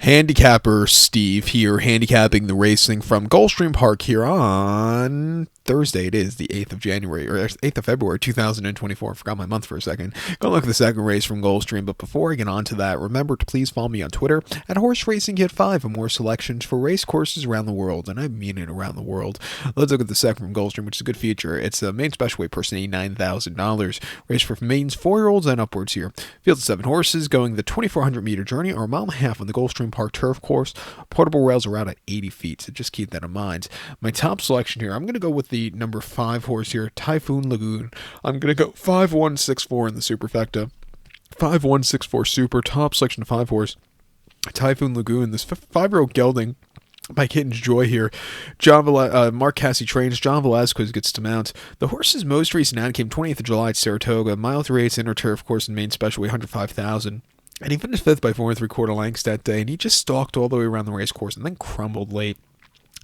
Handicapper Steve here, handicapping the racing from Gulfstream Park here on Thursday. It is the 8th of January, or 8th of February, 2024. I forgot my month for a second. Go look at the second race from Gulfstream, but before I get on to that, remember to please follow me on Twitter at Horse Racing Kit 5 for more selections for race courses around the world, and I mean it, around the world. Let's look at the second from Gulfstream, which is a good feature. It's a main special weight person, $89,000. Race for mains 4-year-olds and upwards here. Field of 7 horses going the 2,400 meter journey, or a mile and a half on the Gulfstream Park turf course. Portable rails are out at 80 feet, so just keep that in mind. My top selection here, I'm going to go with the number 5 horse here, Typhoon Lagoon. I'm going to go 5164 in the superfecta. 5164 super, top selection 5 horse, Typhoon Lagoon. This 5-year-old gelding by Kitten's Joy here. Mark Cassie trains. John Velasquez gets to mount. The horse's most recent ad came 20th of July at Saratoga. Mile 3/8 inner turf course and main special weight 105,000. And he finished 5th by 4 3/4 lengths that day, and he just stalked all the way around the race course and then crumbled late.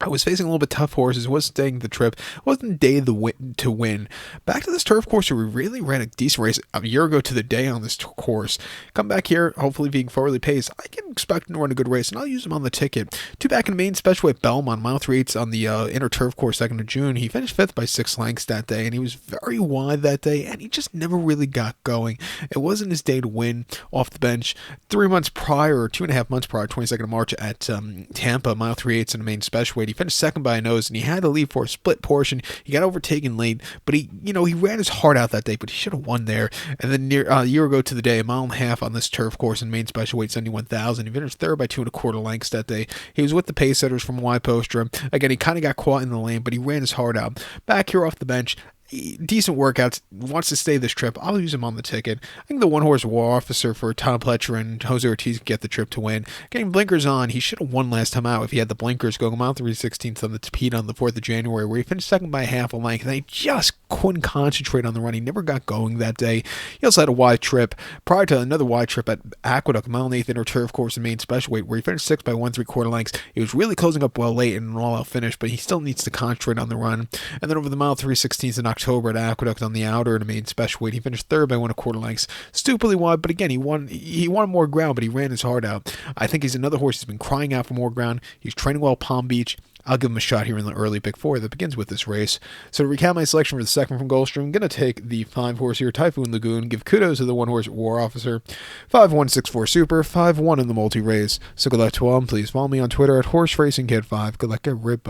I was facing a little bit tough horses, was staying the trip, wasn't day to win. Back to this turf course where we really ran a decent race a year ago to the day on this course. Come back here, hopefully being forwardly paced. I can expect him to run a good race, and I'll use him on the ticket. 2 back in main special weight Belmont, mile 3/8 on the inner turf course 2nd of June. He finished 5th by 6 lengths that day, and he was very wide that day, and he just never really got going. It wasn't his day to win off the bench. 3 months prior, or 2.5 months prior, 22nd of March at Tampa, mile 3/8 in the main special weight. He finished 2nd by a nose, and he had to leave for a split portion. He got overtaken late, but he ran his heart out that day, but he should have won there. And then a year ago to the day, a mile and a half on this turf course in main special weight 71,000. He finished 3rd by 2 1/4 lengths that day. He was with the pace setters from Y Postra. Again, he kind of got caught in the lane, but he ran his heart out. Back here off the bench, decent workouts, wants to stay this trip. I'll use him on the ticket. I think the 1-horse War Officer for Tom Pletcher and Jose Ortiz can get the trip to win. Getting blinkers on, he should have won last time out if he had the blinkers, going mile 3/16 on the Tapete on the 4th of January, where he finished 2nd by half a length, and he just couldn't concentrate on the run. He never got going that day. He also had a wide trip prior to another wide trip at Aqueduct, mile and 1/8 inner turf course in main special weight, where he finished 6th by 1 3/4 lengths. He was really closing up well late in an all-out finish, but he still needs to concentrate on the run. And then over the mile 3/16 in October at Aqueduct on the outer in a main special weight, he finished 3rd by 1 1/4 lengths. Stupidly wide, but again, he wanted more ground, but he ran his heart out. I think he's another horse who's been crying out for more ground. He's training well at Palm Beach. I'll give him a shot here in the early Big 4 that begins with this race. So to recap my selection for the second from Gulfstream, I'm going to take the 5 horse here, Typhoon Lagoon, give kudos to the 1-horse War Officer, 5164 Super, 5-1 in the multi-race. So good luck to all, and please follow me on Twitter at Horse Racing Kid 5. Good luck, everybody.